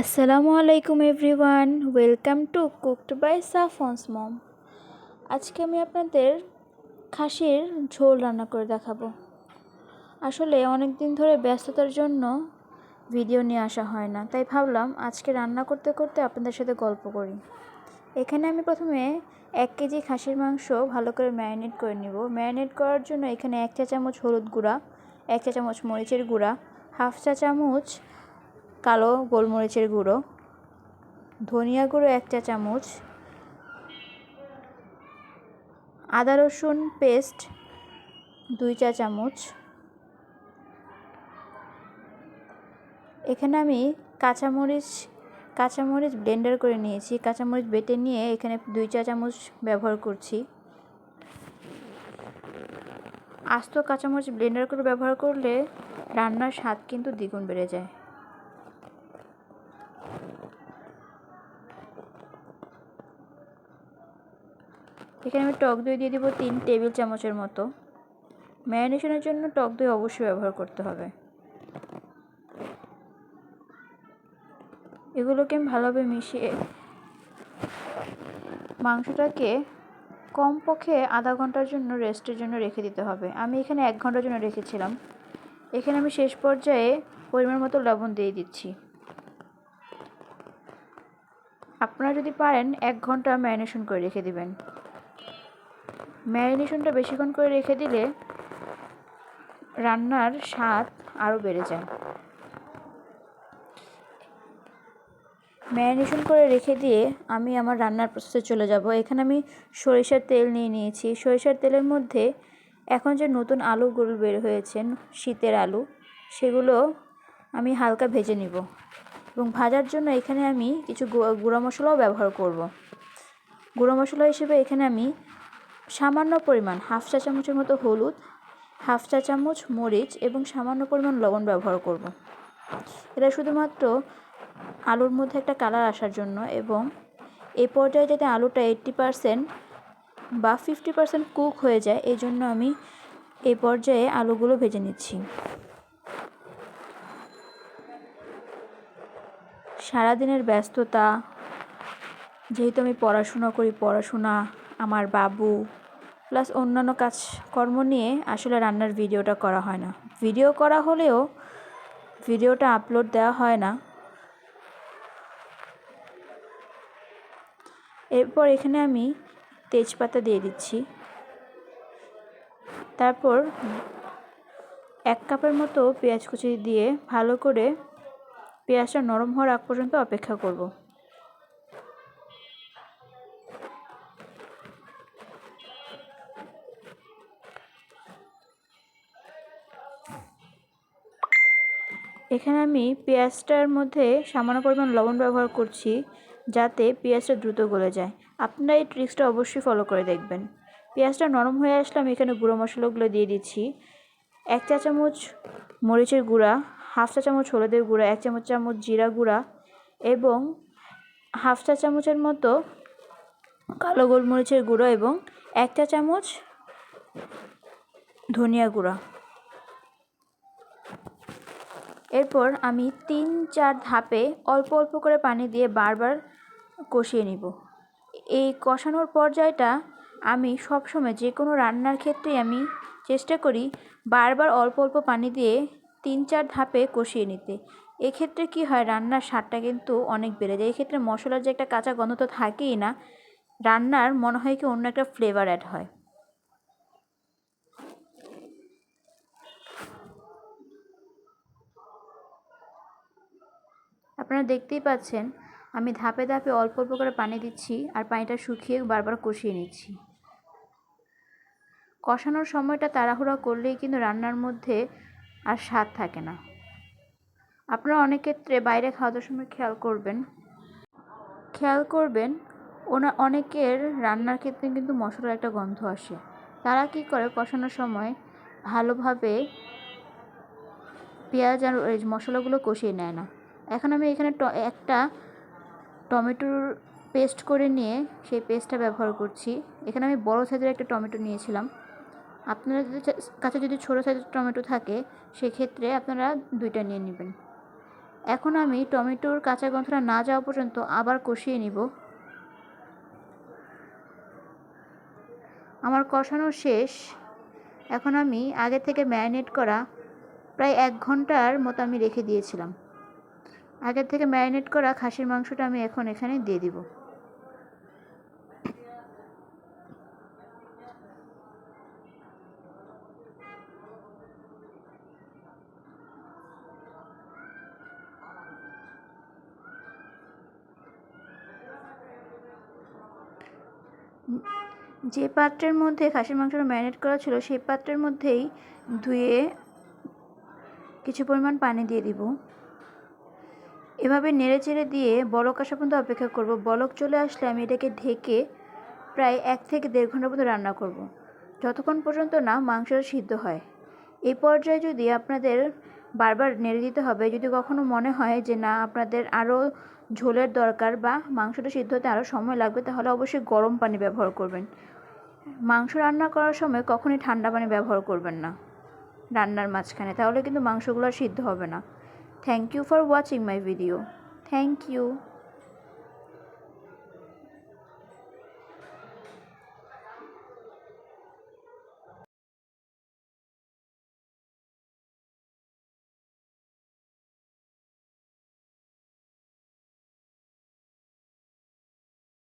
আসসালামু আলাইকুম everyone, welcome to cooked by Safwan's mom. আজকে আমি আপনাদের খাসির ঝোল রান্না করে দেখাবো। আসলে অনেক দিন ধরে ব্যস্ততার জন্য ভিডিও নিয়ে আসা হয় না, তাই ভাবলাম আজকে রান্না করতে করতে আপনাদের সাথে গল্প করি। এখানে আমি প্রথমে 1 কেজি খাসির মাংস ভালো করে ম্যারিনেট করে নিব। ম্যারিনেট করার জন্য এখানে 1 চা চামচ হলুদ গুঁড়া, 1 চা চামচ মরিচের গুঁড়া, 1/2 চা চামচ কালো গোলমরিচের গুঁড়ো, ধনিয়া গুঁড়ো 1 চা চামচ, আদা রসুন পেস্ট 2 চা চামচ। এখানে আমি কাঁচামরিচ ব্লেন্ডার করে নিয়েছি। কাঁচামরিচ বেটে নিয়ে এখানে 2 চা চামচ ব্যবহার করছি। আস্ত কাঁচামরিচ ব্লেন্ডার করে ব্যবহার করলে রান্নার স্বাদ কিন্তু দ্বিগুণ বেড়ে যায়। এখানে আমি টক দই দিয়ে দিব 3 টেবিল চামচের মতো। ম্যারিনেশনের জন্য টক দই অবশ্যই ব্যবহার করতে হবে। এগুলোকে আমি ভালোভাবে মিশিয়ে মাংসটাকে কমপক্ষে আধা ঘন্টার জন্য রেস্টের জন্য রেখে দিতে হবে। আমি এখানে 1 ঘন্টার জন্য রেখেছিলাম। এখানে আমি শেষ পর্যায়ে পরিমাণ মতো লবণ দিয়ে দিচ্ছি। আপনারা যদি পারেন 1 ঘন্টা ম্যারিনেশন করে রেখে দিবেন। ম্যারিনেশনটা বেশিক্ষণ করে রেখে দিলে রান্নার স্বাদ আরও বেড়ে যায়। ম্যারিনেশন করে রেখে দিয়ে আমি আমার রান্নার প্রসেসে চলে যাব। এখানে আমি সরিষার তেল নিয়ে নিয়েছি। সরিষার তেলের মধ্যে এখন যে নতুন আলুগুলো বের হয়েছে, শীতের আলু, সেগুলো আমি হালকা ভেজে নিব এবং ভাজার জন্য এখানে আমি কিছু গুঁড়া মশলাও ব্যবহার করব। গুঁড়া মশলা হিসেবে এখানে আমি সামান্য পরিমাণ 1/2 চা চামচের মতো হলুদ, 1/2 চা চামচ মরিচ এবং সামান্য পরিমাণ লবণ ব্যবহার করব। এটা শুধুমাত্র আলুর মধ্যে একটা কালার আসার জন্য এবং এই পর্যায়ে যাতে আলুটা 80% বা 50% কুক হয়ে যায়, এই জন্য আমি এই পর্যায়ে আলুগুলো ভেজে নিচ্ছি। সারাদিনের ব্যস্ততা, যেহেতু আমি পড়াশোনা করি, আমার বাবু প্লাস অন্যান্য কাজকর্ম নিয়ে আসলে রান্নার ভিডিওটা করা হয় না। ভিডিও করা হলেও ভিডিওটা আপলোড দেওয়া হয় না। এরপর এখানে আমি তেজপাতা দিয়ে দিচ্ছি। তারপর 1 কাপের মতো পেঁয়াজ কুচি দিয়ে ভালো করে পেঁয়াজটা নরম হওয়ার আগ পর্যন্ত অপেক্ষা করব। এখানে আমি পেঁয়াজটার মধ্যে সামান্য পরিমাণ লবণ ব্যবহার করছি, যাতে পেঁয়াজটা দ্রুত গলে যায়। আপনারা এই ট্রিক্সটা অবশ্যই ফলো করে দেখবেন। পেঁয়াজটা নরম হয়ে আসলে আমি এখানে গুঁড়ো মশলাগুলো দিয়ে দিচ্ছি। 1 চা চামচ মরিচের গুঁড়া, 1/2 চা চামচ হলুদের গুঁড়া, 1 চামচ জিরা গুঁড়া এবং 1/2 চা চামচের মতো কালো গোলমরিচের গুঁড়ো এবং 1 চা চামচ ধনিয়া গুঁড়া। এরপর আমি 3-4 ধাপে অল্প অল্প করে পানি দিয়ে বারবার কষিয়ে নিব। এই কষানোর পর্যায়টা আমি সবসময় যে কোনো রান্নার ক্ষেত্রেই আমি চেষ্টা করি বারবার অল্প অল্প পানি দিয়ে 3-4 ধাপে কষিয়ে নিতে। এক্ষেত্রে কি হয়, রান্নার স্বাদটা কিন্তু অনেক বেড়ে যায়। এক্ষেত্রে মশলার যে একটা কাঁচা গন্ধ তো থাকেই না, রান্নার মনে হয় কি অন্য একটা ফ্লেভার অ্যাড হয়। আপনারা দেখতেই পাচ্ছেন আমি ধাপে ধাপে অল্প অল্প করে পানি দিচ্ছি আর পানিটা শুকিয়ে বারবার কষিয়ে নিচ্ছি। কষানোর সময়টা তাড়াহুড়া করলেই কিন্তু রান্নার মধ্যে আর স্বাদ থাকে না। আপনারা অনেক ক্ষেত্রে বাইরে খাওয়া দাওয়ার সময় খেয়াল করবেন অনেকের রান্নার ক্ষেত্রে কিন্তু মশলার একটা গন্ধ আসে। তারা কি করে, কষানোর সময় ভালোভাবে পেঁয়াজ আর মশলাগুলো কষিয়ে নেয় না। এখন আমি এখানে একটা টমেটোর পেস্ট করে নিয়ে সেই পেস্টটা ব্যবহার করছি। এখানে আমি বড় সাইজের একটা টমেটো নিয়েছিলাম। আপনাদের কাছে যদি ছোটো সাইজের টমেটো থাকে, সেক্ষেত্রে আপনারা 2টা নিয়ে নেবেন। এখন আমি টমেটোর কাঁচা গন্ধটা না যাওয়া পর্যন্ত আবার কষিয়ে নিব। আমার কষানো শেষ। এখন আমি আগে থেকে ম্যারিনেট করা প্রায় 1 ঘন্টার মতো আমি রেখে দিয়েছিলাম। আগে থেকে ম্যারিনেট করা খাসির মাংসটা আমি এখন এখানে দিয়ে দিব। যে পাত্রের মধ্যে খাসির মাংসটা ম্যারিনেট করা ছিল সেই পাত্রের মধ্যেই ধুয়ে কিছু পরিমাণ পানি দিয়ে দিব। এভাবে নেড়ে চেড়ে দিয়ে বলক আসা পর্যন্ত অপেক্ষা করব। বলক চলে আসলে আমি এটাকে ঢেকে প্রায় 1 থেকে 1.5 ঘন্টা পর্যন্ত রান্না করব, যতক্ষণ পর্যন্ত না মাংসটা সিদ্ধ হয়। এই পর্যায়ে যদি আপনাদের বারবার নেড়ে দিতে হবে, যদি কখনো মনে হয় যে না আপনাদের আরও ঝোলের দরকার বা মাংসটা সিদ্ধ হতে আরও সময় লাগবে, তাহলে অবশ্যই গরম পানি ব্যবহার করবেন। মাংস রান্না করার সময় কখনোই ঠান্ডা পানি ব্যবহার করবেন না রান্নার মাঝখানে, তাহলে কিন্তু মাংসগুলো সিদ্ধ হবে না। Thank you for watching my video. Thank you.